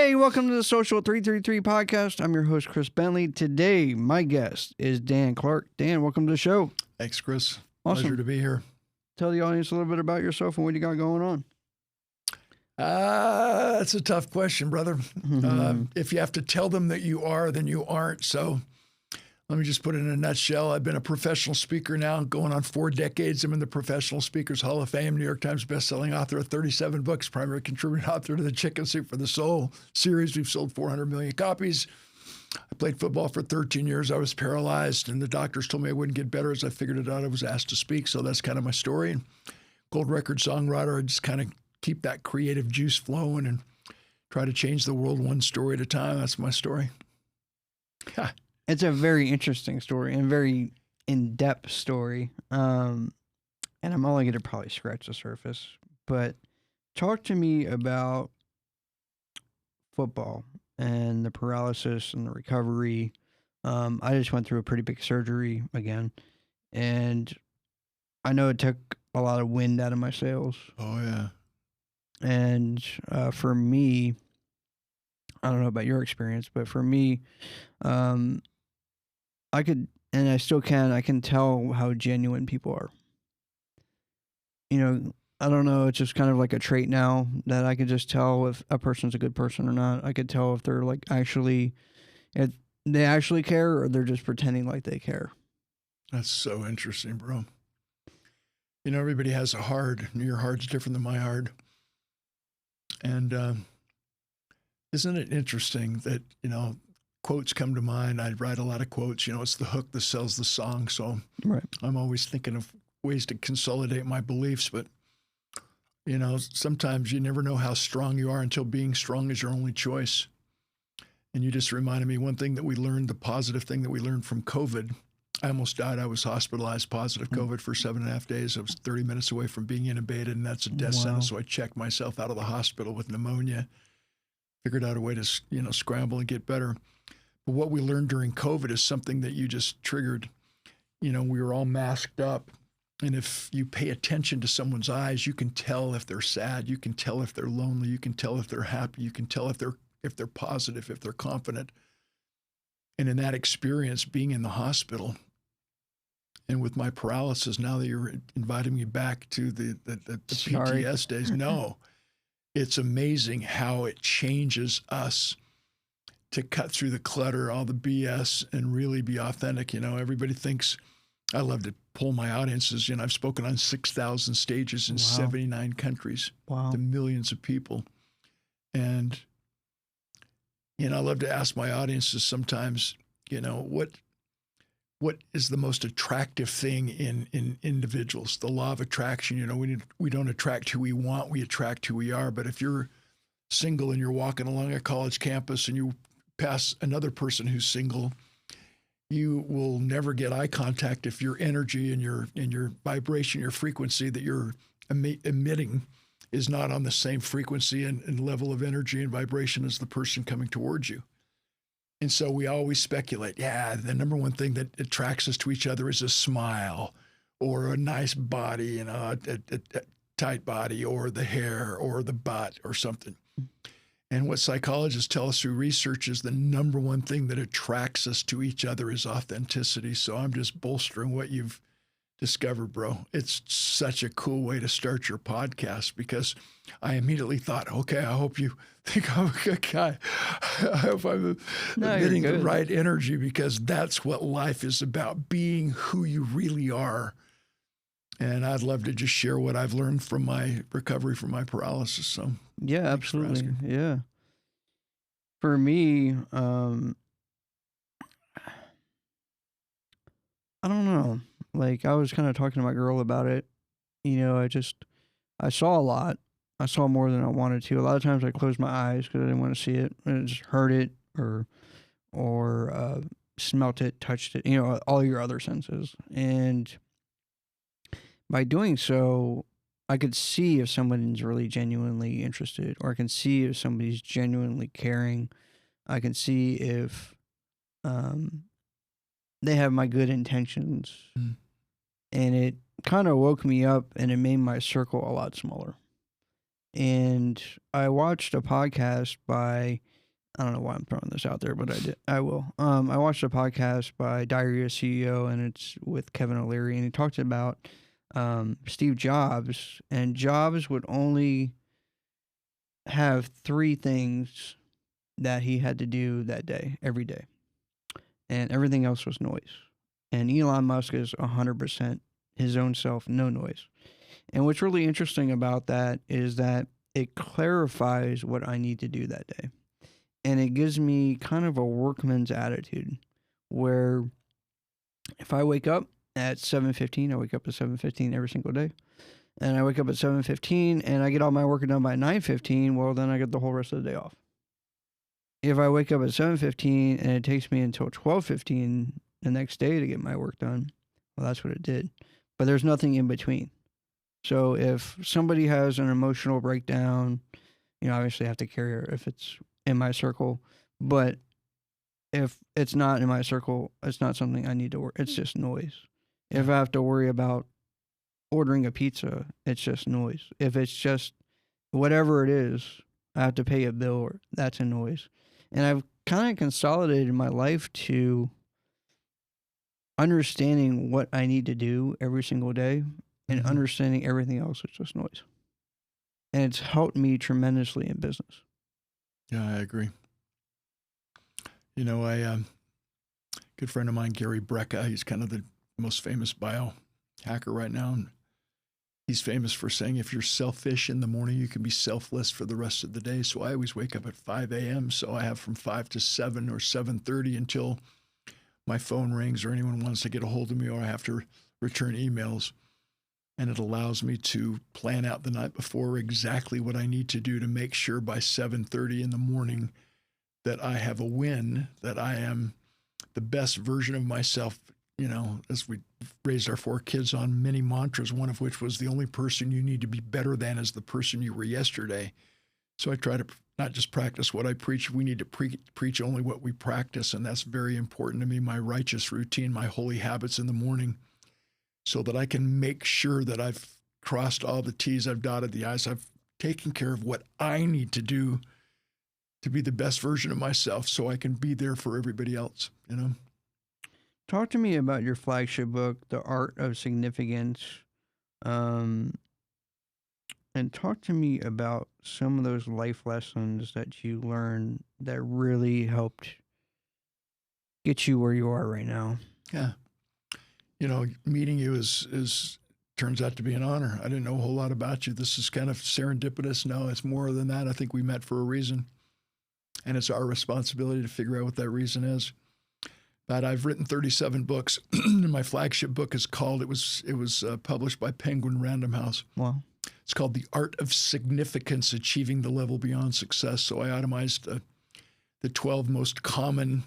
Hey, welcome to the Social 333 podcast. I'm your host, Chris Bentley. Today, my guest is Dan Clark. Dan, welcome to the show. Thanks, Chris. Awesome. Pleasure to be here. Tell the audience a little bit about yourself and what you got going on. That's a tough question, brother. If you have to tell them that you are, then you aren't. So let me just put it in a nutshell. I've been a professional speaker now going on 4 decades. I'm in the Professional Speakers Hall of Fame, New York Times bestselling author of 37 books, primary contributing author to the Chicken Soup for the Soul series. We've sold 400 million copies. I played football for 13 years. I was paralyzed, and the doctors told me I wouldn't get better. As I figured it out, I was asked to speak. So that's kind of my story. And gold record songwriter, I just kind of keep that creative juice flowing and try to change the world one story at a time. That's my story. It's a very interesting story and very in-depth story. And I'm only going to probably scratch the surface. But talk to me about football and the paralysis and the recovery. I just went through a pretty big surgery again. And I know it took a lot of wind out of my sails. Oh, yeah. And for me, I don't know about your experience, but for me, I could, and I still can, I can tell how genuine people are. You know, I don't know, it's just kind of like a trait now that I can just tell if a person's a good person or not. I could tell if they're like if they actually care or they're just pretending like they care. That's so interesting, bro. You know, everybody has a heart, and your heart's different than my heart. And isn't it interesting that, you know, quotes come to mind? I write a lot of quotes. You know, it's the hook that sells the song. So Right. I'm always thinking of ways to consolidate my beliefs. But, you know, sometimes you never know how strong you are until being strong is your only choice. And you just reminded me one thing that we learned, the positive thing that we learned from COVID. I almost died. I was hospitalized, positive COVID for 7.5 days. I was 30 minutes away from being intubated, and that's a death sentence. So I checked myself out of the hospital with pneumonia, figured out a way to, you know, scramble and get better. But what we learned during COVID is something that you just triggered. You know, we were all masked up. And if you pay attention to someone's eyes, you can tell if they're sad. You can tell if they're lonely. You can tell if they're happy. You can tell if they're positive, if they're confident. And in that experience, being in the hospital and with my paralysis, now that you're inviting me back to the PTSD days, no, it's amazing how it changes us to cut through the clutter, all the BS, and really be authentic. You know, everybody thinks, I love to pull my audiences. You know, I've spoken on 6,000 stages in 79 countries to millions of people. And, you know, I love to ask my audiences sometimes, you know, what is the most attractive thing in individuals? The law of attraction. You know, we don't attract who we want, we attract who we are. But if you're single and you're walking along a college campus and you pass another person who's single, you will never get eye contact if your energy and your vibration, your frequency that you're emitting is not on the same frequency and level of energy and vibration as the person coming towards you. And so we always speculate, the number one thing that attracts us to each other is a smile or a nice body, you know, a tight body, or the hair or the butt or something. And what psychologists tell us through research is the number one thing that attracts us to each other is authenticity. So I'm just bolstering what you've discovered, bro. It's such a cool way to start your podcast, because I immediately thought, okay, I hope you think I'm a good guy. I hope I'm emitting the right energy, because that's what life is about, being who you really are. And I'd love to just share what I've learned from my recovery from my paralysis. So yeah, absolutely. Yeah. For me, I don't know. Like, I was kind of talking to my girl about it. You know, I saw a lot. I saw more than I wanted to. A lot of times I closed my eyes because I didn't want to see it. And I just heard it or smelt it, touched it, you know, all your other senses. And by doing so, I could see if someone's really genuinely interested, or I can see if somebody's genuinely caring. I can see if they have my good intentions. And it kind of woke me up, and it made my circle a lot smaller. And I watched a podcast by I don't know why I'm throwing this out there, but I will. I watched a podcast by Diary of a CEO, and it's with Kevin O'Leary, and he talked about Steve Jobs, and Jobs would only have 3 things that he had to do that day, every day, and everything else was noise. And Elon Musk is 100% his own self, no noise. And what's really interesting about that is that it clarifies what I need to do that day. And it gives me kind of a workman's attitude where if I wake up at 7:15, I wake up at 7:15 every single day. And I wake up at 7:15 and I get all my work done by 9:15, well, then I get the whole rest of the day off. If I wake up at 7:15 and it takes me until 12:15 the next day to get my work done, well, that's what it did. But there's nothing in between. So if somebody has an emotional breakdown, obviously I have to carry her if it's in my circle. But if it's not in my circle, it's not something I need to worry. It's just noise. If I have to worry about ordering a pizza, it's just noise. If it's just whatever it is, I have to pay a bill, that's a noise. And I've kind of consolidated my life to understanding what I need to do every single day and understanding everything else is just noise. And it's helped me tremendously in business. Yeah, I agree. A good friend of mine, Gary Brecka, he's kind of the most famous biohacker right now. And he's famous for saying, if you're selfish in the morning, you can be selfless for the rest of the day. So I always wake up at 5 a.m. So I have from 5 to 7 or 7:30 until my phone rings or anyone wants to get a hold of me or I have to return emails. And it allows me to plan out the night before exactly what I need to do to make sure by 7:30 in the morning that I have a win, that I am the best version of myself. As we raised our 4 kids on many mantras, one of which was the only person you need to be better than is the person you were yesterday. So I try to not just practice what I preach. We need to preach only what we practice. And that's very important to me, my righteous routine, my holy habits in the morning, so that I can make sure that I've crossed all the T's, I've dotted the I's, I've taken care of what I need to do to be the best version of myself so I can be there for everybody else, Talk to me about your flagship book, The Art of Significance, and talk to me about some of those life lessons that you learned that really helped get you where you are right now. Yeah. Meeting you is turns out to be an honor. I didn't know a whole lot about you. This is kind of serendipitous. No, it's more than that. I think we met for a reason. And it's our responsibility to figure out what that reason is. But I've written 37 books. My flagship book is called, it was published by Penguin Random House. Wow. It's called The Art of Significance, Achieving the Level Beyond Success. So I itemized the 12 most common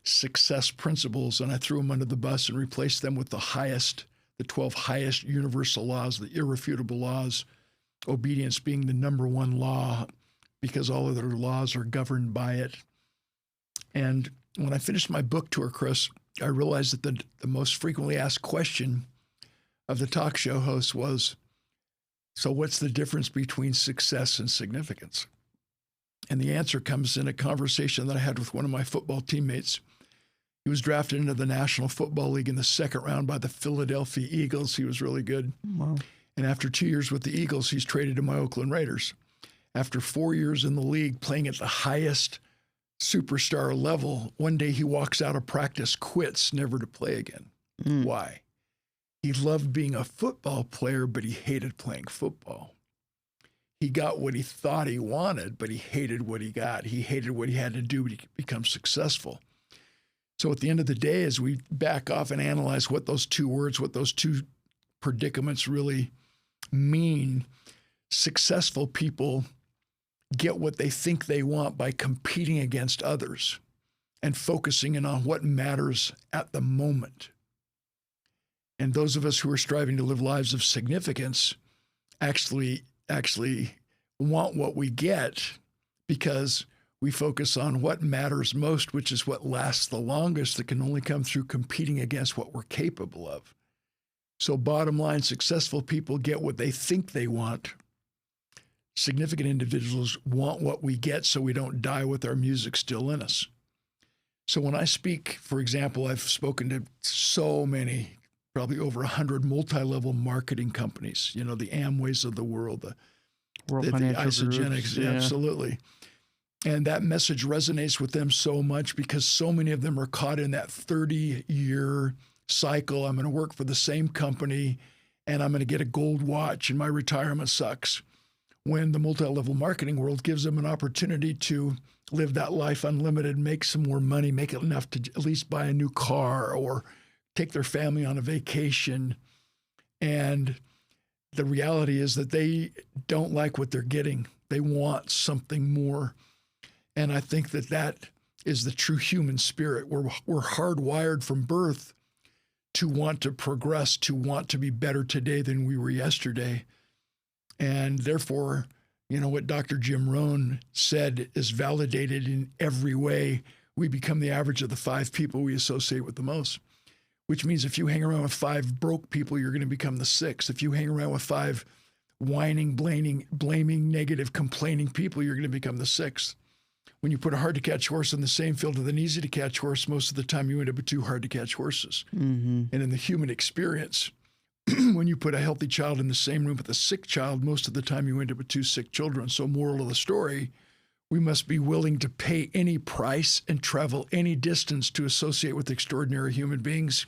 success principles, and I threw them under the bus and replaced them with the 12 highest universal laws, the irrefutable laws, obedience being the number one law because all other laws are governed by it. And when I finished my book tour, Chris, I realized that the most frequently asked question of the talk show host was, so what's the difference between success and significance? And the answer comes in a conversation that I had with one of my football teammates. He was drafted into the National Football League in the second round by the Philadelphia Eagles. He was really good. Wow. And after 2 years with the Eagles, he's traded to my Oakland Raiders. After 4 years in the league, playing at the highest superstar level, one day he walks out of practice, quits, never to play again. Why? He loved being a football player, but he hated playing football. He got what he thought he wanted, but he hated what he got. He hated what he had to do to become successful. So at the end of the day, as we back off and analyze what those 2 words, what those 2 predicaments really mean, successful people get what they think they want by competing against others and focusing in on what matters at the moment. And those of us who are striving to live lives of significance actually want what we get because we focus on what matters most, which is what lasts the longest, that can only come through competing against what we're capable of. So bottom line, successful people get what they think they want. significant individuals want what we get so we don't die with our music still in us. So when I speak, for example, I've spoken to so many, probably over 100 multi-level marketing companies, the Amways of the world, the Isogenics, Yeah. absolutely. And that message resonates with them so much because so many of them are caught in that 30-year cycle. I'm going to work for the same company and I'm going to get a gold watch and my retirement sucks. When the multi-level marketing world gives them an opportunity to live that life unlimited, make some more money, make it enough to at least buy a new car or take their family on a vacation. And the reality is that they don't like what they're getting. They want something more. And I think that that is the true human spirit. We're hardwired from birth to want to progress, to want to be better today than we were yesterday. And therefore, what Dr. Jim Rohn said is validated in every way. We become the average of the 5 people we associate with the most, which means if you hang around with 5 broke people, you're going to become the 6th. If you hang around with 5 whining, blaming, negative, complaining people, you're going to become the 6th. When you put a hard-to-catch horse in the same field with an easy-to-catch horse, most of the time you end up with 2 hard-to-catch horses. Mm-hmm. And in the human experience, when you put a healthy child in the same room with a sick child, most of the time you end up with 2 sick children. So moral of the story, we must be willing to pay any price and travel any distance to associate with extraordinary human beings,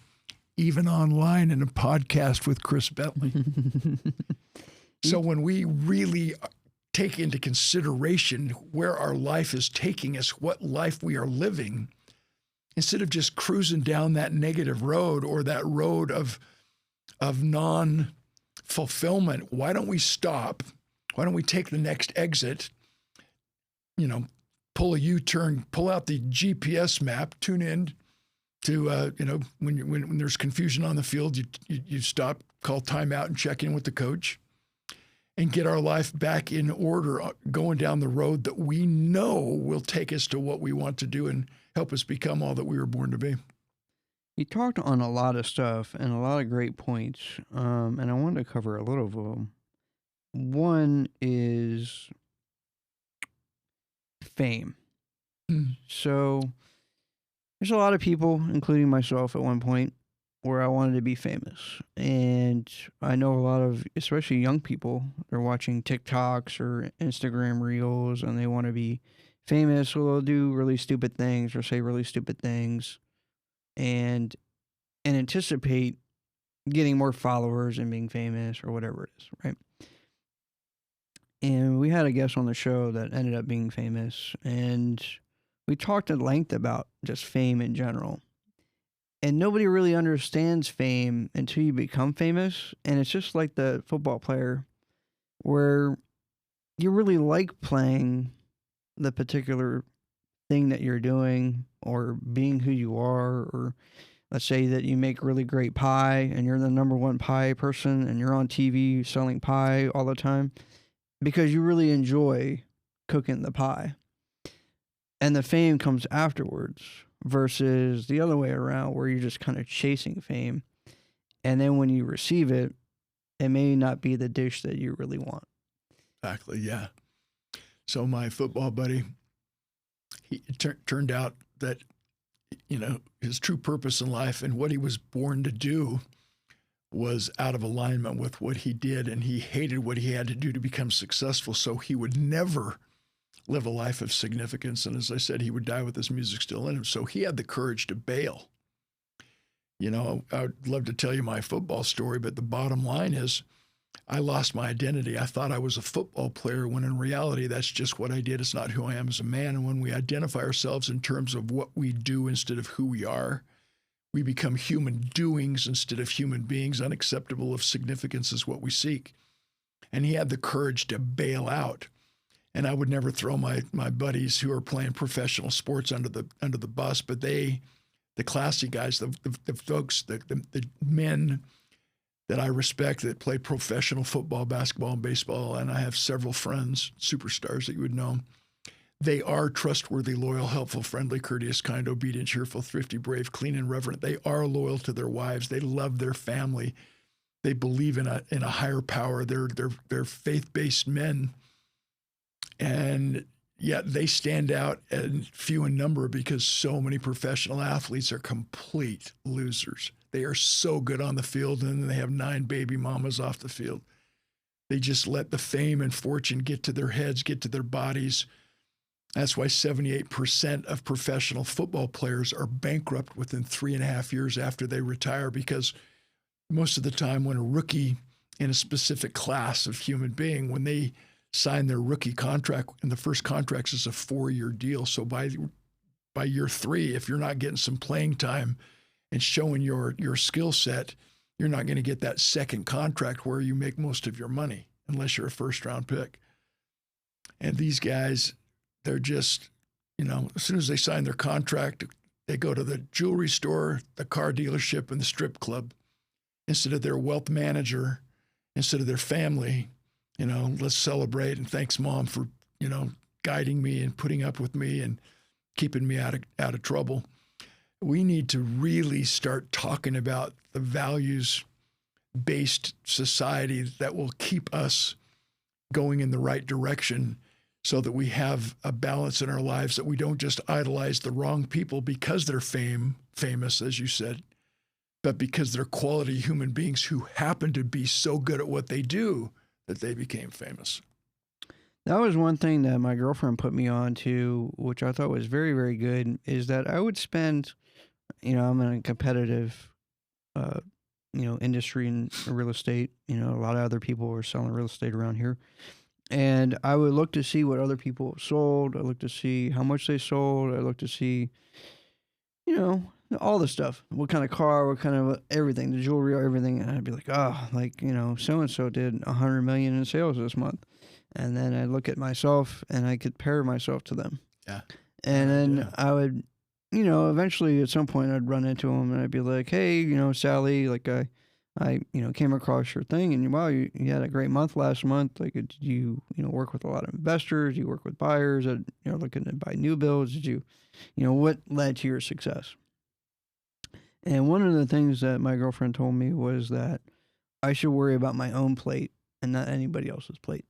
even online in a podcast with Chris Bentley. So when we really take into consideration where our life is taking us, what life we are living, instead of just cruising down that negative road or that road of non-fulfillment, why don't we stop? Why don't we take the next exit, pull a U-turn, pull out the GPS map, tune in to, when there's confusion on the field, you stop, call timeout and check in with the coach and get our life back in order, going down the road that we know will take us to what we want to do and help us become all that we were born to be. You talked on a lot of stuff and a lot of great points, and I wanted to cover a little of them. One is fame. So there's a lot of people, including myself at one point, where I wanted to be famous. And I know a lot of, especially young people, they're watching TikToks or Instagram reels and they want to be famous. So they'll do really stupid things or say really stupid things and anticipate getting more followers and being famous or whatever it is, right? And we had a guest on the show that ended up being famous, and we talked at length about just fame in general. And nobody really understands fame until you become famous. And it's just like the football player where you really like playing the particular thing that you're doing or being who you are. Or let's say that you make really great pie and you're the number 1 pie person and you're on TV selling pie all the time because you really enjoy cooking the pie. And the fame comes afterwards. Versus the other way around where you're just kind of chasing fame. And then when you receive it, it may not be the dish that you really want. Exactly, yeah. So my football buddy, it turned out that, his true purpose in life and what he was born to do was out of alignment with what he did. And he hated what he had to do to become successful. So he would never live a life of significance. And as I said, he would die with his music still in him. So he had the courage to bail. I'd love to tell you my football story, but the bottom line is I lost my identity. I thought I was a football player when in reality, that's just what I did. It's not who I am as a man. And when we identify ourselves in terms of what we do instead of who we are, we become human doings instead of human beings. Unacceptable of significance is what we seek. And he had the courage to bail out. And I would never throw my buddies who are playing professional sports under the bus, but the classy guys, the folks, the men that I respect that play professional football, basketball, and baseball, and I have several friends, superstars that you would know. They are trustworthy, loyal, helpful, friendly, courteous, kind, obedient, cheerful, thrifty, brave, clean, and reverent. They are loyal to their wives. They love their family. They believe in a higher power. They're faith-based men. And yet they stand out and few in number because so many professional athletes are complete losers. They are so good on the field, and then they have 9 baby mamas off the field. They just let the fame and fortune get to their heads, get to their bodies. That's why 78% of professional football players are bankrupt within 3.5 years after they retire, because most of the time when a rookie in a specific class of human being, when they sign their rookie contract, and the first contract is a 4-year deal. So by year 3, if you're not getting some playing time and showing your skill set, you're not going to get that second contract where you make most of your money unless you're a first-round pick. And these guys, they're just, as soon as they sign their contract, they go to the jewelry store, the car dealership, and the strip club instead of their wealth manager, instead of their family. Let's celebrate, and thanks, Mom, for, guiding me and putting up with me and keeping me out of trouble. We need to really start talking about the values-based society that will keep us going in the right direction, so that we have a balance in our lives, that we don't just idolize the wrong people because they're famous, as you said, but because they're quality human beings who happen to be so good at what they do that they became famous. That was one thing that my girlfriend put me on to, which I thought was very, very good, is that I would spend, I'm in a competitive, industry in real estate. A lot of other people are selling real estate around here. And I would look to see what other people sold. I look to see how much they sold. I look to see, all the stuff. What kind of car, what kind of everything, the jewelry, everything. And I'd be like, so-and-so did 100 million in sales this month. And then I'd look at myself and I compare myself to them. Yeah. And then I would, eventually at some point I'd run into them and I'd be like, hey, Sally, like I came across your thing, and wow, you had a great month last month. Like, did you, work with a lot of investors? You work with buyers that, looking to buy new builds? Did you, what led to your success? And one of the things that my girlfriend told me was that I should worry about my own plate and not anybody else's plate.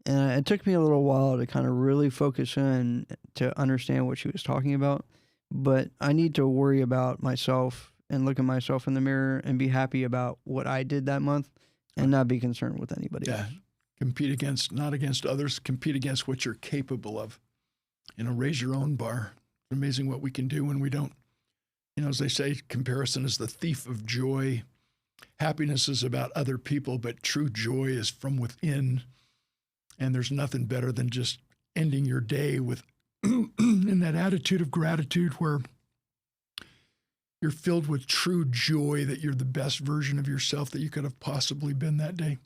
And it took me a little while to kind of really focus in to understand what she was talking about. But I need to worry about myself and look at myself in the mirror and be happy about what I did that month and not be concerned with anybody else. Compete not against others, compete against what you're capable of. Raise your own bar. It's amazing what we can do when we don't. As they say, comparison is the thief of joy. Happiness is about other people, but true joy is from within. And there's nothing better than just ending your day with in that attitude of gratitude where you're filled with true joy that you're the best version of yourself that you could have possibly been that day.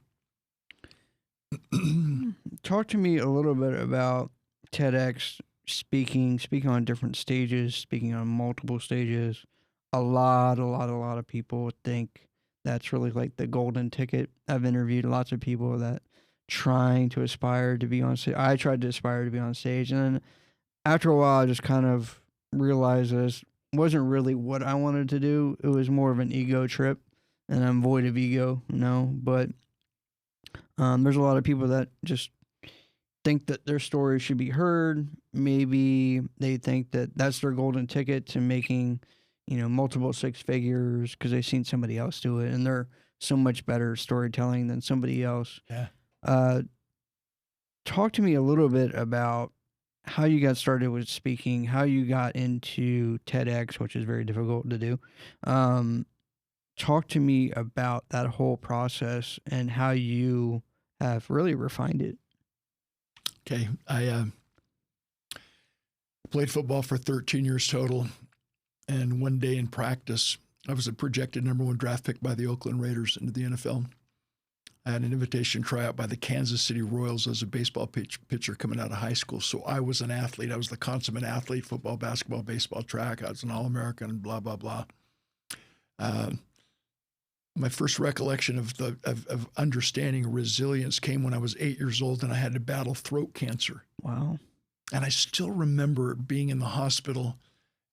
Talk to me a little bit about TEDx speaking on different stages, speaking on multiple stages. A lot of people think that's really like the golden ticket. I've interviewed lots of people that trying to aspire to be on stage. I tried to aspire to be on stage, and then after a while I just kind of realized this wasn't really what I wanted to do. It was more of an ego trip, and I'm void of ego, but there's a lot of people that just think that their story should be heard. Maybe they think that that's their golden ticket to making, multiple 6 figures because they've seen somebody else do it, and they're so much better storytelling than somebody else. Yeah. Talk to me a little bit about how you got started with speaking, how you got into TEDx, which is very difficult to do. Talk to me about that whole process and how you have really refined it. Okay. I played football for 13 years total. And one day in practice, I was a projected #1 draft pick by the Oakland Raiders into the NFL. I had an invitation tryout by the Kansas City Royals as a baseball pitcher coming out of high school. So I was an athlete. I was the consummate athlete, football, basketball, baseball, track. I was an All-American, blah, blah, blah. My first recollection of understanding resilience came when I was 8 years old and I had to battle throat cancer. Wow. And I still remember being in the hospital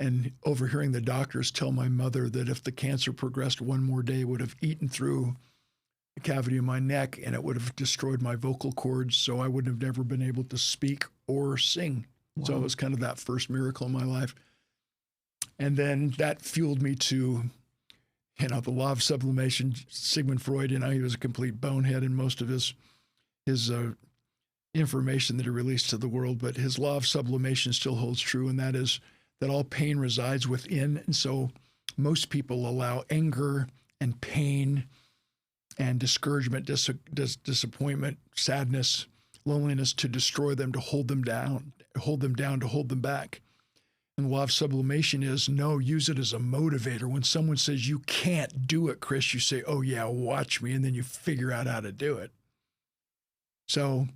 and overhearing the doctors tell my mother that if the cancer progressed one more day, it would have eaten through cavity in my neck, and it would have destroyed my vocal cords, so I wouldn't have never been able to speak or sing. Wow. So it was kind of that first miracle in my life. And then that fueled me to, the law of sublimation. Sigmund Freud, he was a complete bonehead in most of his information that he released to the world, but his law of sublimation still holds true, and that is that all pain resides within. And so most people allow anger and pain and discouragement, disappointment, sadness, loneliness to destroy them, to hold them down, to hold them back. And the law of sublimation is, no, use it as a motivator. When someone says you can't do it, Chris, you say, oh yeah, watch me, and then you figure out how to do it. So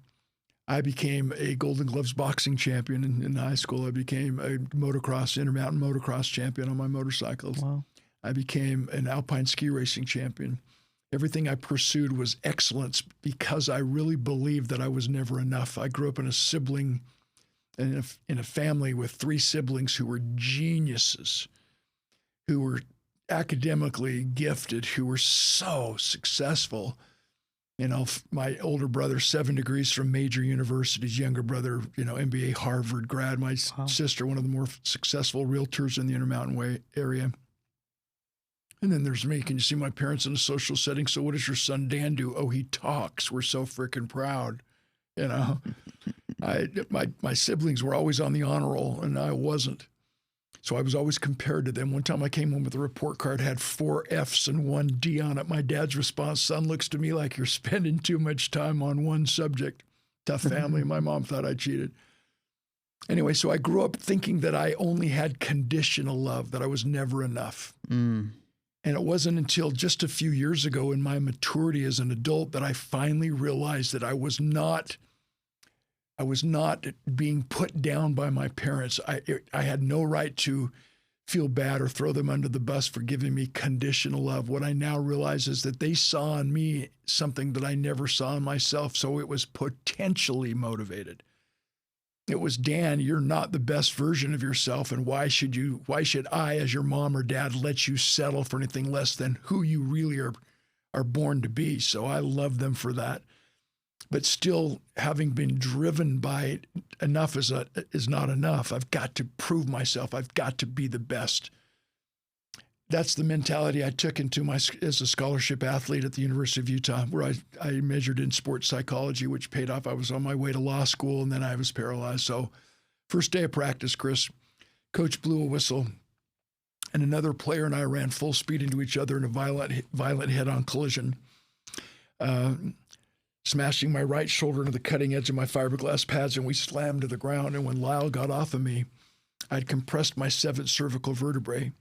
I became a Golden Gloves boxing champion in high school. I became a intermountain motocross champion on my motorcycles. Wow. I became an alpine ski racing champion. Everything I pursued was excellence because I really believed that I was never enough. I grew up in a family with 3 siblings who were geniuses, who were academically gifted, who were so successful. My older brother, 7 degrees from major universities, younger brother, MBA, Harvard grad, my sister, one of the more successful realtors in the Intermountain Way area. And then there's me. Can you see my parents in a social setting? So what does your son Dan do? Oh, he talks. We're so freaking proud. My siblings were always on the honor roll, and I wasn't. So I was always compared to them. One time I came home with a report card, had 4 Fs and 1 D on it. My dad's response, son, looks to me like you're spending too much time on one subject. Tough family. My mom thought I cheated. Anyway, so I grew up thinking that I only had conditional love, that I was never enough. And it wasn't until just a few years ago in my maturity as an adult that I finally realized that I was not being put down by my parents. I had no right to feel bad or throw them under the bus for giving me conditional love. What I now realize is that they saw in me something that I never saw in myself, so it was potentially motivated. It was, Dan, you're not the best version of yourself, and why should I, as your mom or dad, let you settle for anything less than who you really are born to be? So I love them for that. But still, having been driven by enough is not enough. I've got to prove myself. I've got to be the best. That's the mentality I took as a scholarship athlete at the University of Utah, where I majored in sports psychology, which paid off. I was on my way to law school, and then I was paralyzed. So first day of practice, Chris, coach blew a whistle, and another player and I ran full speed into each other in a violent head-on collision, smashing my right shoulder into the cutting edge of my fiberglass pads, and we slammed to the ground. And when Lyle got off of me, I'd compressed my 7th cervical vertebrae.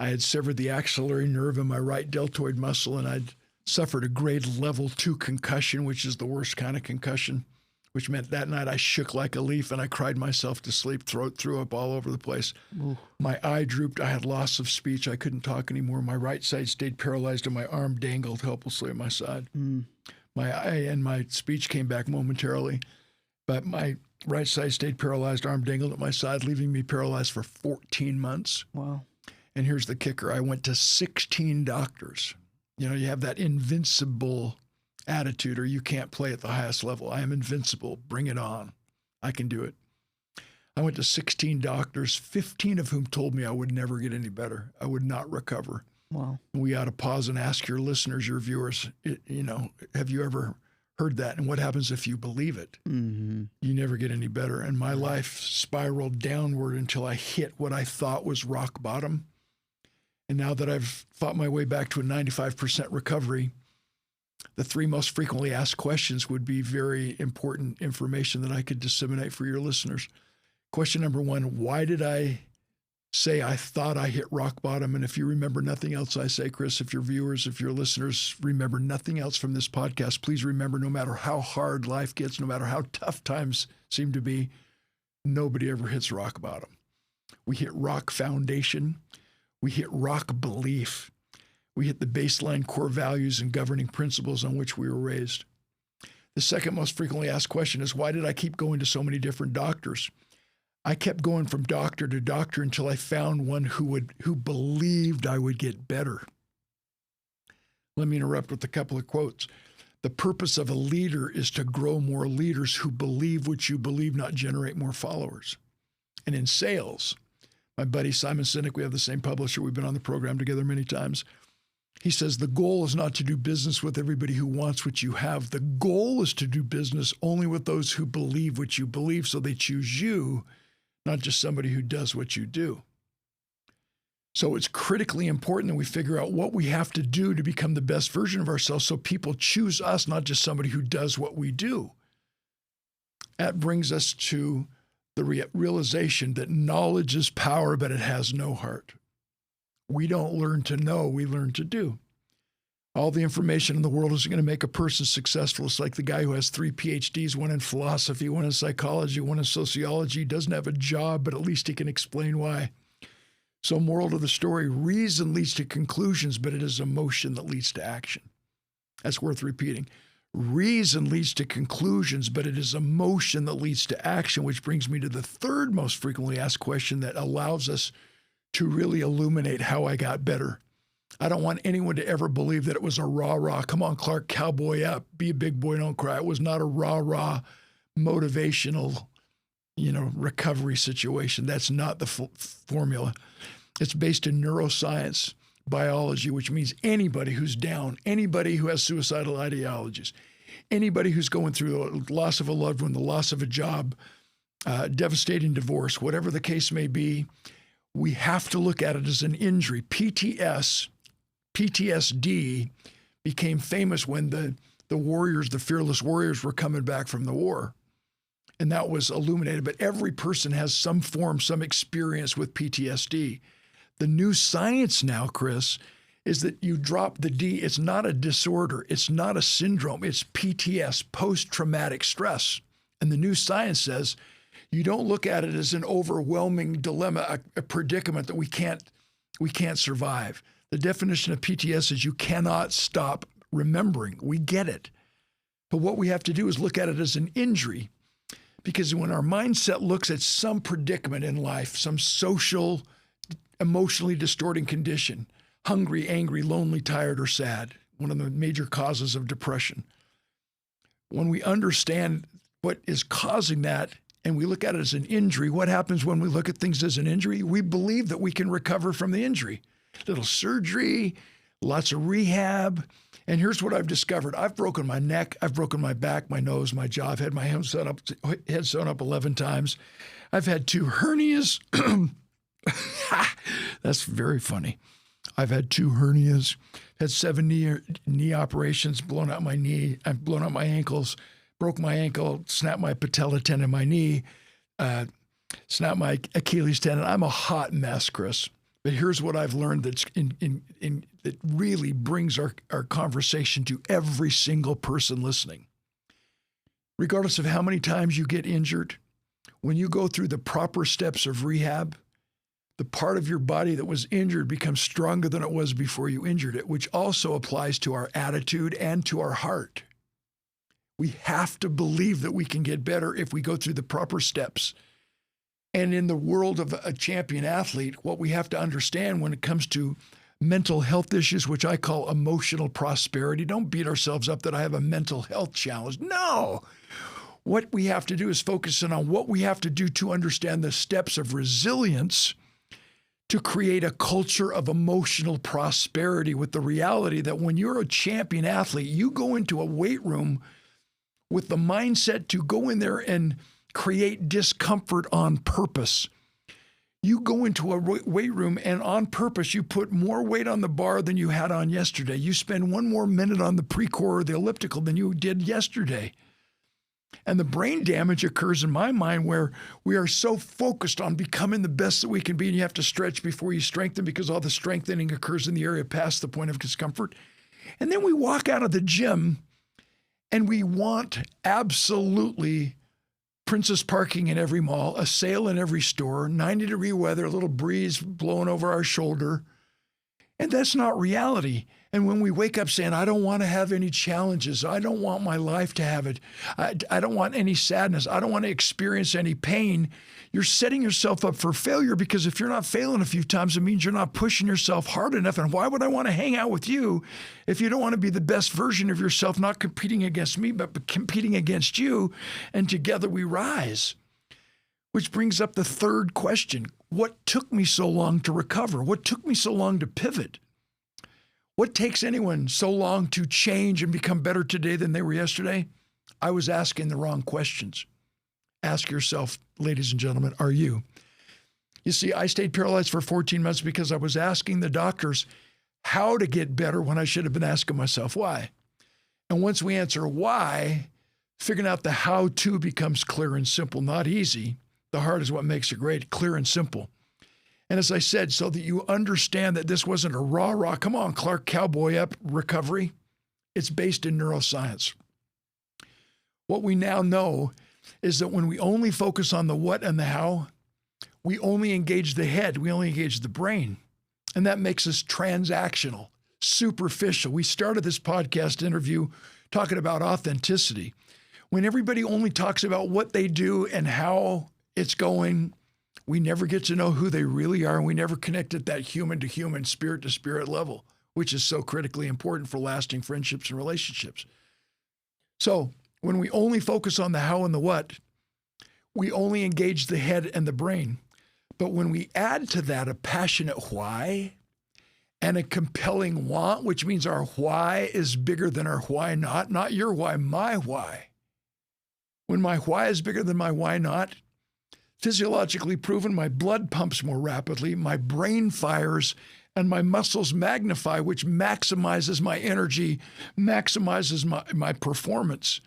I had severed the axillary nerve in my right deltoid muscle, and I'd suffered a grade level 2 concussion, which is the worst kind of concussion, which meant that night I shook like a leaf and I cried myself to sleep, throat threw up all over the place. Ooh. My eye drooped. I had loss of speech. I couldn't talk anymore. My right side stayed paralyzed and my arm dangled helplessly at my side. My eye and my speech came back momentarily, but my right side stayed paralyzed, arm dangled at my side, leaving me paralyzed for 14 months. Wow. And here's the kicker. I went to 16 doctors. You have that invincible attitude, or you can't play at the highest level. I am invincible. Bring it on. I can do it. I went to 16 doctors, 15 of whom told me I would never get any better. I would not recover. Wow. We ought to pause and ask your listeners, your viewers, have you ever heard that? And what happens if you believe it? Mm-hmm. You never get any better. And my life spiraled downward until I hit what I thought was rock bottom. And now that I've fought my way back to a 95% recovery, the 3 most frequently asked questions would be very important information that I could disseminate for your listeners. Question number 1, why did I say I thought I hit rock bottom? And if you remember nothing else I say, Chris, if your viewers, if your listeners remember nothing else from this podcast, please remember, no matter how hard life gets, no matter how tough times seem to be, nobody ever hits rock bottom. We hit rock foundation. We hit rock belief. We hit the baseline core values and governing principles on which we were raised. The second most frequently asked question is, why did I keep going to so many different doctors? I kept going from doctor to doctor until I found one who believed I would get better. Let me interrupt with a couple of quotes. The purpose of a leader is to grow more leaders who believe what you believe, not generate more followers. And in sales, my buddy Simon Sinek, we have the same publisher. We've been on the program together many times. He says the goal is not to do business with everybody who wants what you have. The goal is to do business only with those who believe what you believe, so they choose you, not just somebody who does what you do. So it's critically important that we figure out what we have to do to become the best version of ourselves so people choose us, not just somebody who does what we do. That brings us to the realization that knowledge is power, but it has no heart. We don't learn to know, we learn to do. All the information in the world isn't going to make a person successful. It's like the guy who has 3 PhDs, one in philosophy, one in psychology, one in sociology, doesn't have a job, but at least he can explain why. So moral to the story, reason leads to conclusions, but it is emotion that leads to action. That's worth repeating. Reason leads to conclusions, but it is emotion that leads to action, which brings me to the third most frequently asked question that allows us to really illuminate how I got better. I don't want anyone to ever believe that it was a rah-rah, come on, Clark, cowboy up, be a big boy, don't cry. It was not a rah-rah motivational, recovery situation. That's not the formula. It's based in neuroscience, biology, which means anybody who's down, anybody who has suicidal ideologies, anybody who's going through the loss of a loved one, the loss of a job, devastating divorce, whatever the case may be, we have to look at it as an injury. PTSD became famous when the warriors, the fearless warriors, were coming back from the war. And that was illuminated. But every person has some form, some experience with PTSD. The new science now, Chris, is that you drop the D. It's not a disorder. It's not a syndrome. It's PTS, post-traumatic stress. And the new science says you don't look at it as an overwhelming dilemma, a predicament that we can't survive. The definition of PTS is you cannot stop remembering. We get it. But what we have to do is look at it as an injury. Because when our mindset looks at some predicament in life, some social, emotionally distorting condition, hungry, angry, lonely, tired, or sad, one of the major causes of depression. When we understand what is causing that and we look at it as an injury, what happens when we look at things as an injury? We believe that we can recover from the injury. Little surgery, lots of rehab. And here's what I've discovered. I've broken my neck. I've broken my back, my nose, my jaw. I've had my head sewn up 11 times. I've had 2 hernias. That's very funny. I've had 2 hernias, had 7 knee operations, blown out my knee. I've blown out my ankles, broke my ankle, snapped my patella tendon in my knee, snapped my Achilles tendon. I'm a hot mess, Chris. But here's what I've learned that's that really brings our conversation to every single person listening. Regardless of how many times you get injured, when you go through the proper steps of rehab, the part of your body that was injured becomes stronger than it was before you injured it, which also applies to our attitude and to our heart. We have to believe that we can get better if we go through the proper steps. And in the world of a champion athlete, what we have to understand when it comes to mental health issues, which I call emotional prosperity, don't beat ourselves up that I have a mental health challenge. No. What we have to do is focus in on what we have to do to understand the steps of resilience to create a culture of emotional prosperity with the reality that when you're a champion athlete, you go into a weight room with the mindset to go in there and create discomfort on purpose. You go into a weight room and on purpose, you put more weight on the bar than you had on yesterday. You spend 1 more minute on the pre-core or the elliptical than you did yesterday. And the brain damage occurs in my mind where we are so focused on becoming the best that we can be, and you have to stretch before you strengthen because all the strengthening occurs in the area past the point of discomfort. And then we walk out of the gym and we want absolutely princess parking in every mall, a sale in every store, 90-degree weather, a little breeze blowing over our shoulder. And that's not reality. And when we wake up saying, I don't want to have any challenges, I don't want my life to have it, I don't want any sadness, I don't want to experience any pain, you're setting yourself up for failure, because if you're not failing a few times, it means you're not pushing yourself hard enough. And why would I want to hang out with you if you don't want to be the best version of yourself, not competing against me, but competing against you? And together we rise. Which brings up the third question. What took me so long to recover? What took me so long to pivot? What takes anyone so long to change and become better today than they were yesterday? I was asking the wrong questions. Ask yourself, ladies and gentlemen, are you? You see, I stayed paralyzed for 14 months because I was asking the doctors how to get better when I should have been asking myself why. And once we answer why, figuring out the how-to becomes clear and simple, not easy. The hard is what makes it great, clear and simple. And as I said, so that you understand that this wasn't a rah-rah, come on, Clark, cowboy up recovery. It's based in neuroscience. What we now know is that when we only focus on the what and the how, we only engage the head, we only engage the brain. And that makes us transactional, superficial. We started this podcast interview talking about authenticity. When everybody only talks about what they do and how it's going, we never get to know who they really are, and we never connect at that human to human, spirit to spirit level, which is so critically important for lasting friendships and relationships. So when we only focus on the how and the what, we only engage the head and the brain. But when we add to that a passionate why and a compelling want, which means our why is bigger than our why not your why, my why. When my why is bigger than my why not, physiologically proven, my blood pumps more rapidly, my brain fires, and my muscles magnify, which maximizes my energy, maximizes my performance.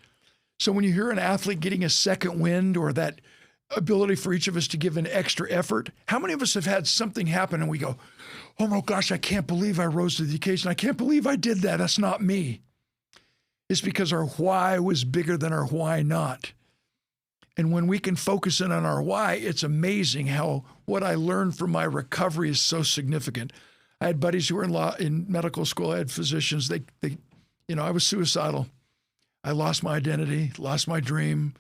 So when you hear an athlete getting a second wind, or that ability for each of us to give an extra effort, how many of us have had something happen and we go, oh my gosh, I can't believe I rose to the occasion. I can't believe I did that. That's not me. It's because our why was bigger than our why not. And when we can focus in on our why, it's amazing how what I learned from my recovery is so significant. I had buddies who were in medical school. I had physicians. I was suicidal. I lost my identity, lost my dream.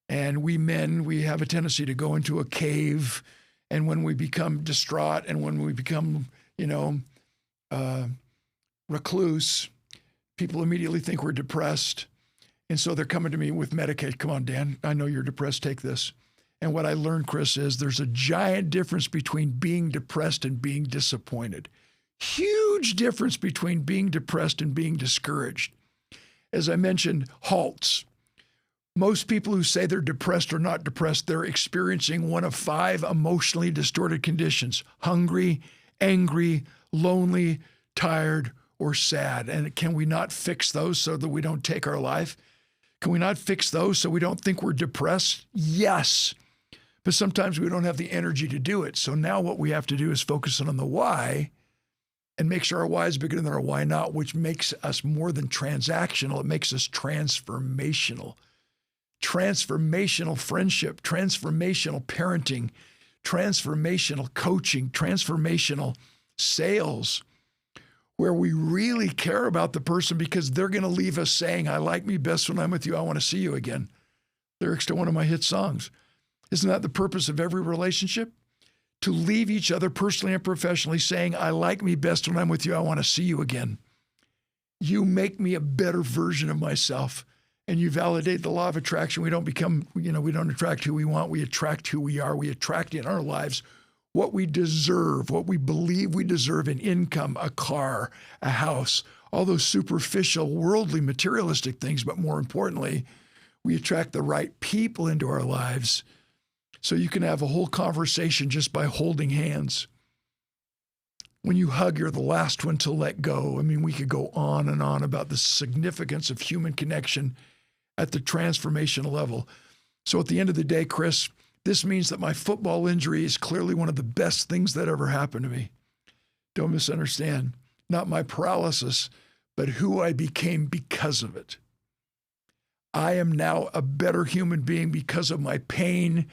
And we men, we have a tendency to go into a cave. And when we become distraught and when we become, recluse, people immediately think we're depressed. And so they're coming to me with Medicaid. Come on, Dan, I know you're depressed, take this. And what I learned, Chris, is there's a giant difference between being depressed and being disappointed. Huge difference between being depressed and being discouraged. As I mentioned, halts. Most people who say they're depressed or not depressed, they're experiencing one of 5 emotionally distorted conditions: hungry, angry, lonely, tired, or sad. And can we not fix those so that we don't take our life? Can we not fix those so we don't think we're depressed? Yes. But sometimes we don't have the energy to do it. So now what we have to do is focus on the why and make sure our why is bigger than our why not, which makes us more than transactional. It makes us transformational. Transformational friendship, transformational parenting, transformational coaching, transformational sales, where we really care about the person because they're going to leave us saying, I like me best when I'm with you. I want to see you again. Lyrics to one of my hit songs. Isn't that the purpose of every relationship? To leave each other personally and professionally saying, I like me best when I'm with you. I want to see you again. You make me a better version of myself. And you validate the law of attraction. We don't become, we don't attract who we want. We attract who we are. We attract in our lives what we deserve, what we believe we deserve in income, a car, a house, all those superficial, worldly, materialistic things. But more importantly, we attract the right people into our lives. So you can have a whole conversation just by holding hands. When you hug, you're the last one to let go. I mean, we could go on and on about the significance of human connection at the transformational level. So at the end of the day, Chris, this means that my football injury is clearly one of the best things that ever happened to me. Don't misunderstand. Not my paralysis, but who I became because of it. I am now a better human being because of my pain.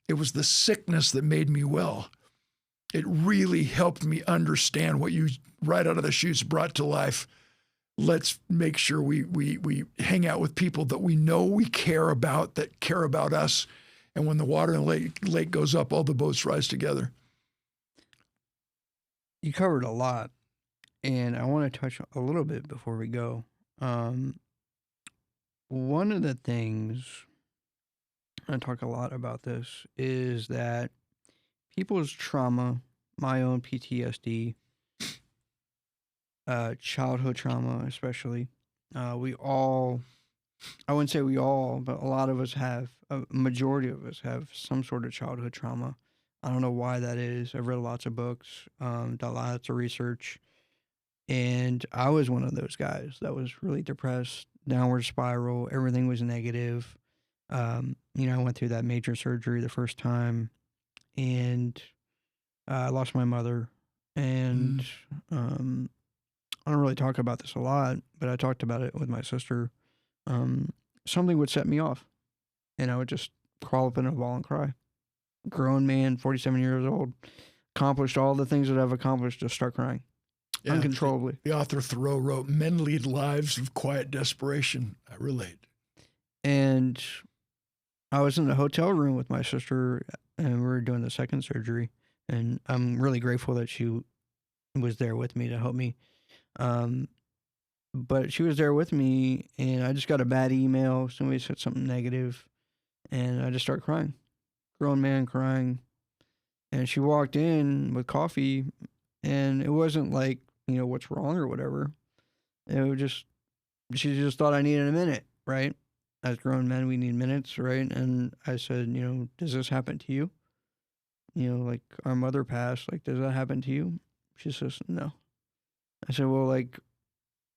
It was the sickness that made me well. It really helped me understand what you right out of the chutes brought to life. Let's make sure we hang out with people that we know we care about, that care about us. And when the water in the lake goes up, all the boats rise together. You covered a lot, and I want to touch a little bit before we go. One of the things, I talk a lot about this, is that people's trauma, my own PTSD, childhood trauma especially, we all, I wouldn't say we all, but a lot of us have, a majority of us have some sort of childhood trauma. I don't know why that is. I've read lots of books, done lots of research, and I was one of those guys that was really depressed, downward spiral. Everything was negative. I went through that major surgery the first time, and I lost my mother. And I don't really talk about this a lot, but I talked about it with my sister. Something would set me off, and I would just crawl up in a ball and cry. Grown man, 47 years old, accomplished all the things that I've accomplished, just start crying uncontrollably. The author Thoreau wrote, "Men lead lives of quiet desperation." I relate. And I was in the hotel room with my sister, and we were doing the second surgery. And I'm really grateful that she was there with me to help me. But she was there with me, and I just got a bad email. Somebody said something negative, and I just started crying. Grown man crying. And she walked in with coffee, and it wasn't like, what's wrong or whatever. It was just, she just thought I needed a minute, right? As grown men, we need minutes, right? And I said, does this happen to you? Like our mother passed, like, does that happen to you? She says, no. I said, well, like,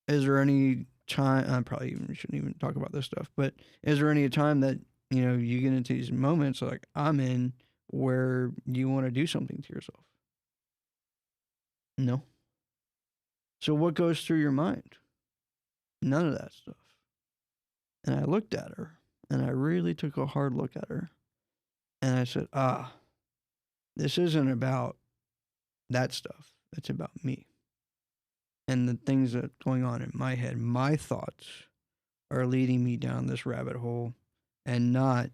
is there any time, I probably shouldn't even talk about this stuff, but is there any time that, you get into these moments like I'm in where you want to do something to yourself? No. So what goes through your mind? None of that stuff. And I looked at her, and I really took a hard look at her, and I said, this isn't about that stuff. It's about me. And the things that are going on in my head, my thoughts are leading me down this rabbit hole and not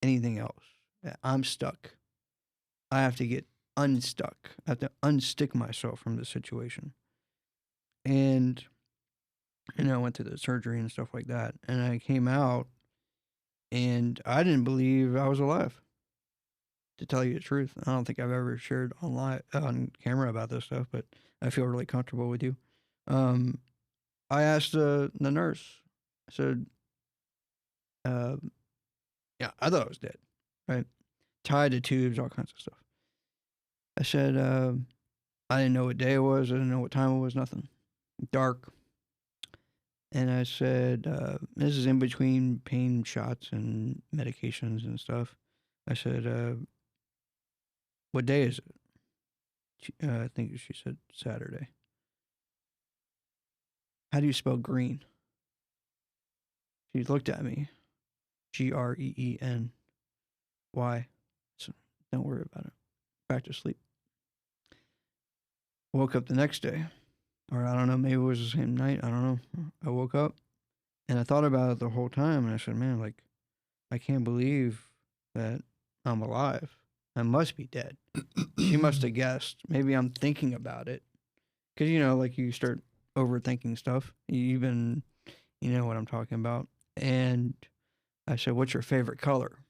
anything else. I'm stuck. I have to get unstuck. I have to unstick myself from the situation. And, I went through the surgery and stuff like that. And I came out, and I didn't believe I was alive. To tell you the truth, I don't think I've ever shared on camera about this stuff, but I feel really comfortable with you. I asked the nurse. I said, "Yeah, I thought I was dead, right? Tied to tubes, all kinds of stuff." I said, "I didn't know what day it was. I didn't know what time it was. Nothing. Dark." And I said, "This is in between pain shots and medications and stuff." I said, "What day is it?" I think she said Saturday. "How do you spell green?" She looked at me. Green. Why? So don't worry about it. Back to sleep. Woke up the next day. Or I don't know, maybe it was the same night. I don't know. I woke up, and I thought about it the whole time, and I said, man, like, I can't believe that I'm alive. I must be dead. She must have guessed. Maybe I'm thinking about it. Because, like, you start overthinking stuff. You know what I'm talking about. And I said, what's your favorite color?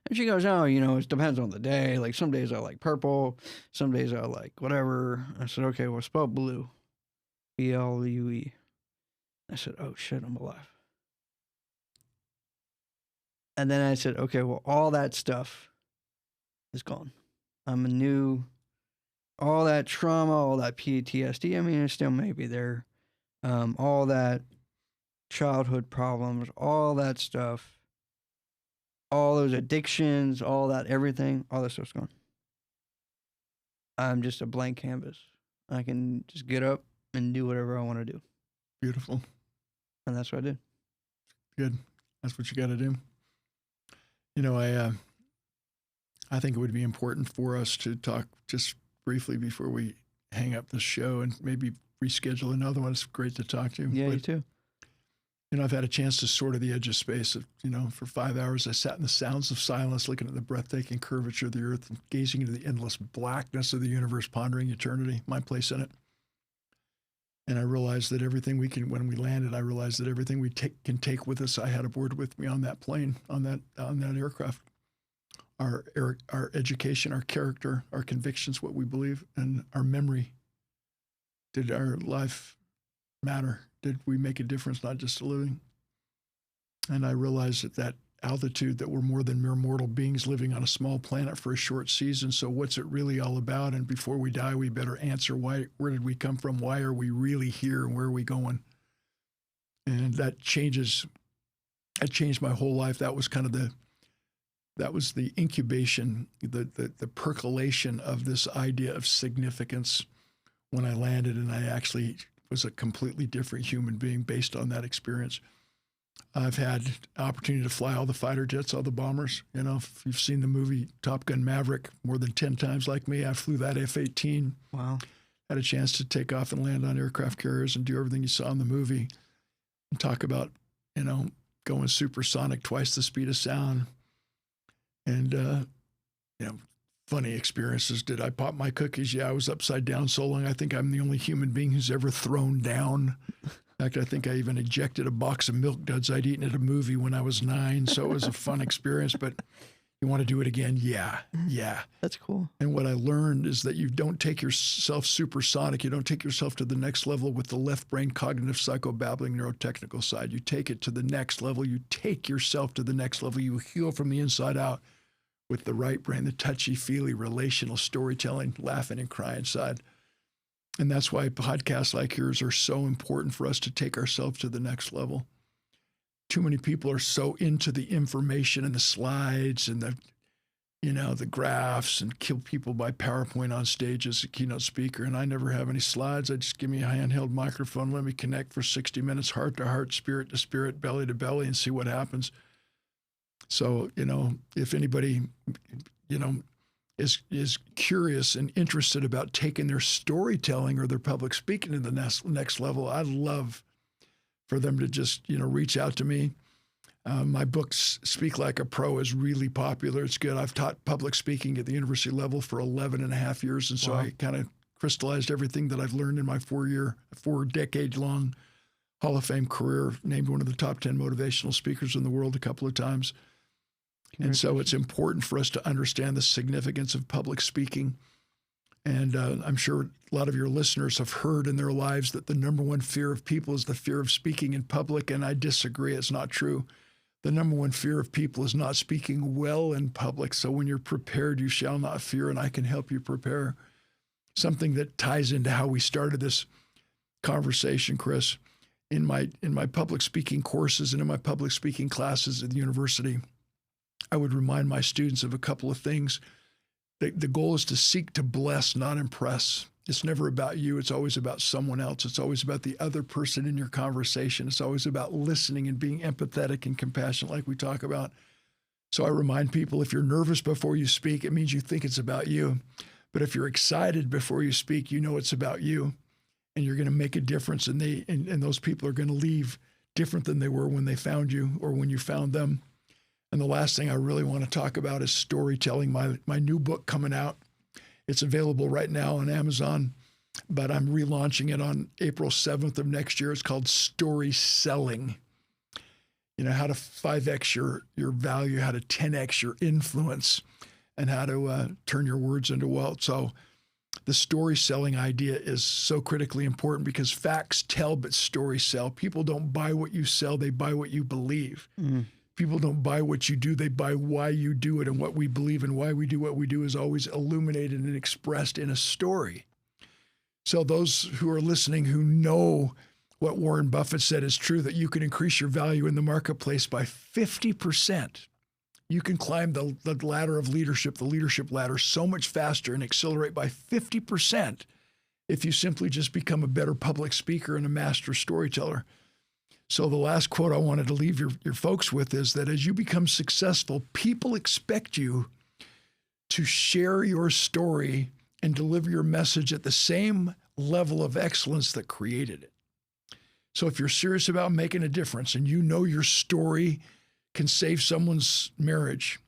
And she goes, oh, it depends on the day. Like, some days I like purple. Some days I like whatever. I said, okay, well, spell blue. BLUE. I said, oh, shit, I'm alive. And then I said, okay, well, all that stuff is gone. I'm a new, all that trauma, all that PTSD. I mean, it still may be there. All that childhood problems, all that stuff, all those addictions, all that everything, all that stuff's gone. I'm just a blank canvas. I can just get up and do whatever I want to do. Beautiful. And that's what I did. Good. That's what you got to do. I think it would be important for us to talk just briefly before we hang up the show and maybe reschedule another one. It's great to talk to you. Yeah, But, you too. I've had a chance to soar to the edge of space. For 5 hours, I sat in the sounds of silence, looking at the breathtaking curvature of the earth and gazing into the endless blackness of the universe, pondering eternity, my place in it. And I realized that when we landed, I realized that everything we can take with us, I had aboard with me on that plane, on that aircraft. Our education, our character, our convictions, what we believe, and our memory. Did our life matter? Did we make a difference, not just a living? And I realized at that altitude that we're more than mere mortal beings living on a small planet for a short season. So what's it really all about? And before we die, we better answer where did we come from? Why are we really here? And where are we going? And that changed my whole life. That was the incubation, the percolation of this idea of significance when I landed, and I actually was a completely different human being based on that experience. I've had the opportunity to fly all the fighter jets, all the bombers. If you've seen the movie Top Gun Maverick more than 10 times like me, I flew that F-18. Wow. Had a chance to take off and land on aircraft carriers and do everything you saw in the movie and talk about, going supersonic, twice the speed of sound. And, funny experiences. Did I pop my cookies? Yeah, I was upside down so long. I think I'm the only human being who's ever thrown down. In fact, I think I even ejected a box of Milk Duds I'd eaten at a movie when I was 9. So it was a fun experience, but you want to do it again? Yeah. That's cool. And what I learned is that you don't take yourself supersonic. You don't take yourself to the next level with the left brain cognitive psychobabbling neurotechnical side. You take it to the next level. You take yourself to the next level. You heal from the inside out with the right brain, the touchy-feely, relational storytelling, laughing and crying side. And that's why podcasts like yours are so important for us to take ourselves to the next level. Too many people are so into the information and the slides and the graphs and kill people by PowerPoint on stage as a keynote speaker. And I never have any slides. I just give me a handheld microphone, let me connect for 60 minutes, heart to heart, spirit to spirit, belly to belly, and see what happens. So, if anybody, is curious and interested about taking their storytelling or their public speaking to the next level, I'd love for them to just, reach out to me. My book, Speak Like a Pro, is really popular. It's good. I've taught public speaking at the university level for 11 and a half years. And so Wow. I kind of crystallized everything that I've learned in my 4-decade-long Hall of Fame career, named one of the top 10 motivational speakers in the world a couple of times. And so it's important for us to understand the significance of public speaking. And I'm sure a lot of your listeners have heard in their lives that the number one fear of people is the fear of speaking in public. And I disagree. It's not true. The number one fear of people is not speaking well in public. So when you're prepared, you shall not fear, and I can help you prepare. Something that ties into how we started this conversation, Chris, in my public speaking courses and in my public speaking classes at the university, I would remind my students of a couple of things. The goal is to seek to bless, not impress. It's never about you. It's always about someone else. It's always about the other person in your conversation. It's always about listening and being empathetic and compassionate, like we talk about. So I remind people, if you're nervous before you speak, it means you think it's about you. But if you're excited before you speak, you know it's about you, and you're going to make a difference. And those people are going to leave different than they were when they found you or when you found them. And the last thing I really want to talk about is storytelling. My new book coming out. It's available right now on Amazon, but I'm relaunching it on April 7th of next year. It's called Story Selling. How to 5X your value, how to 10X your influence, and how to turn your words into wealth. So the story selling idea is so critically important because facts tell, but stories sell. People don't buy what you sell. They buy what you believe. Mm. People don't buy what you do, they buy why you do it. And what we believe and why we do what we do is always illuminated and expressed in a story. So those who are listening who know what Warren Buffett said is true, that you can increase your value in the marketplace by 50%. You can climb the ladder of leadership, the leadership ladder, so much faster and accelerate by 50% if you simply just become a better public speaker and a master storyteller. So the last quote I wanted to leave your folks with is that as you become successful, people expect you to share your story and deliver your message at the same level of excellence that created it. So if you're serious about making a difference and you know your story can save someone's marriage,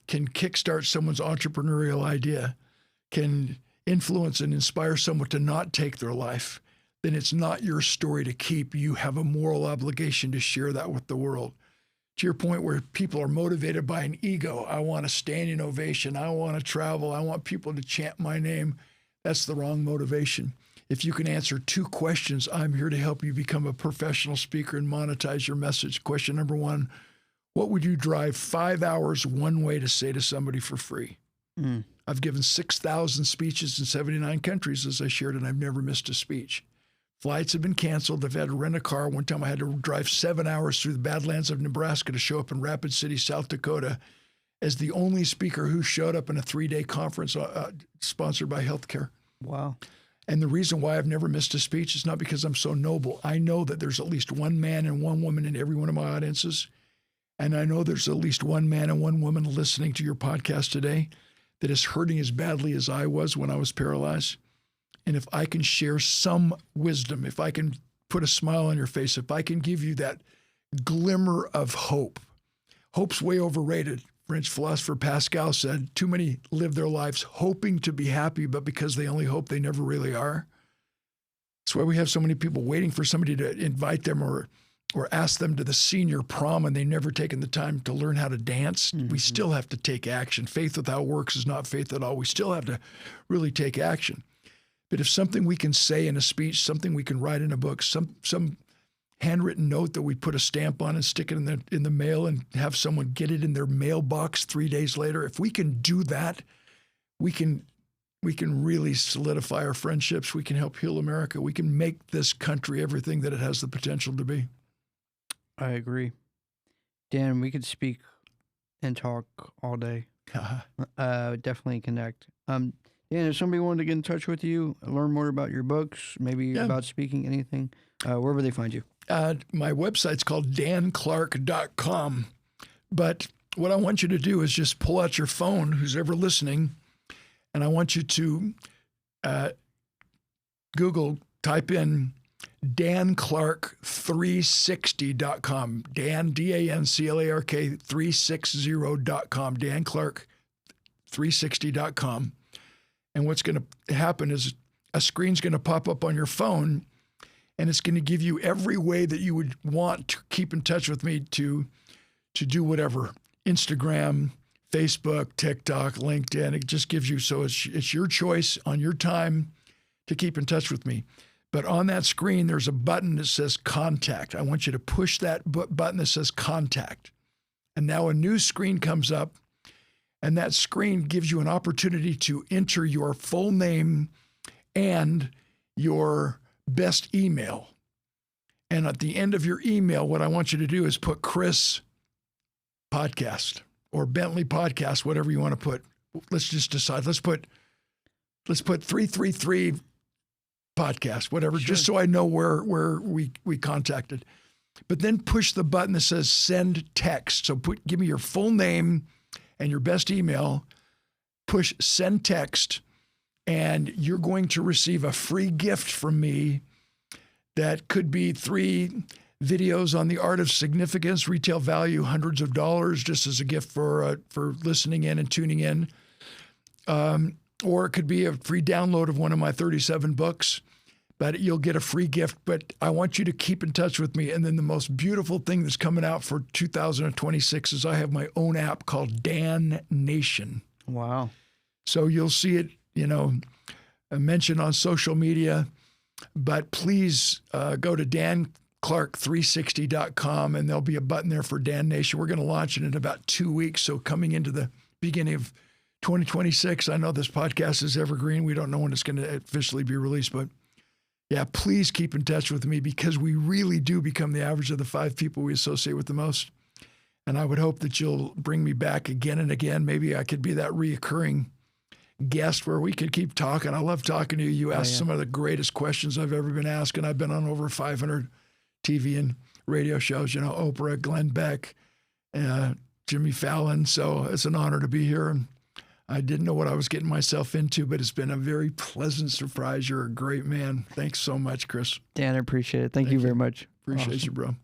can kickstart someone's entrepreneurial idea, can influence and inspire someone to not take their life, then it's not your story to keep. You have a moral obligation to share that with the world. To your point where people are motivated by an ego, I want a standing ovation, I want to travel, I want people to chant my name, that's the wrong motivation. If you can answer 2 questions, I'm here to help you become a professional speaker and monetize your message. Question number 1, what would you drive 5 hours one way to say to somebody for free? I've given 6,000 speeches in 79 countries, as I shared, and I've never missed a speech. Flights have been canceled. I've had to rent a car. One time I had to drive 7 hours through the Badlands of Nebraska to show up in Rapid City, South Dakota, as the only speaker who showed up in a 3-day conference sponsored by healthcare. Wow. And the reason why I've never missed a speech is not because I'm so noble. I know that there's at least one man and one woman in every one of my audiences. And I know there's at least one man and one woman listening to your podcast today that is hurting as badly as I was when I was paralyzed. And if I can share some wisdom, if I can put a smile on your face, if I can give you that glimmer of hope, hope's way overrated. French philosopher Pascal said, too many live their lives hoping to be happy, but because they only hope, they never really are. That's why we have so many people waiting for somebody to invite them or ask them to the senior prom, and they've never taken the time to learn how to dance. We still have to take action. Faith without works is not faith at all. We still have to really take action. But if something we can say in a speech, something we can write in a book, some handwritten note that we put a stamp on and stick it in the mail and have someone get it in their mailbox 3 days later, if we can do that, we can really solidify our friendships. We can help heal America. We can make this country everything that it has the potential to be. I agree. Dan, we could speak and talk all day. Definitely connect. Dan, if somebody wanted to get in touch with you, learn more about your books, maybe about speaking, anything, where would they find you? My website's called danclark.com. But what I want you to do is just pull out your phone, who's ever listening, and I want you to type in danclark360.com. Dan, DANCLARK 360.com. danclark360.com. And what's going to happen is a screen's going to pop up on your phone, and it's going to give you every way that you would want to keep in touch with me to do whatever. Instagram, Facebook, TikTok, LinkedIn. It just gives you, so it's your choice on your time to keep in touch with me. But on that screen, there's a button that says contact. I want you to push that button that says contact. And now a new screen comes up, and that screen gives you an opportunity to enter your full name and your best email. And at the end of your email, what I want you to do is put Chris Podcast or Bentley Podcast, whatever you want to put. Let's just decide. Let's put 333 Podcast, whatever, Sure. just so I know where we contacted. But then push the button that says send text. So give me your full name and your best email, push send text, and you're going to receive a free gift from me that could be 3 videos on the art of significance, retail value, hundreds of dollars, just as a gift for listening in and tuning in. Or it could be a free download of one of my 37 books, but you'll get a free gift. But I want you to keep in touch with me. And then the most beautiful thing that's coming out for 2026 is I have my own app called Dan Nation. Wow. So you'll see it, mentioned on social media, but please go to danclark360.com and there'll be a button there for Dan Nation. We're going to launch it in about 2 weeks. So coming into the beginning of 2026, I know this podcast is evergreen. We don't know when it's going to officially be released, but yeah, please keep in touch with me because we really do become the average of the 5 people we associate with the most. And I would hope that you'll bring me back again and again. Maybe I could be that reoccurring guest where we could keep talking. I love talking to you. You ask some of the greatest questions I've ever been asked, and I've been on over 500 TV and radio shows, Oprah, Glenn Beck, Jimmy Fallon. So it's an honor to be here. And I didn't know what I was getting myself into, but it's been a very pleasant surprise. You're a great man. Thanks so much, Chris. Dan, I appreciate it. Thank you very much. Appreciate Awesome. you, bro.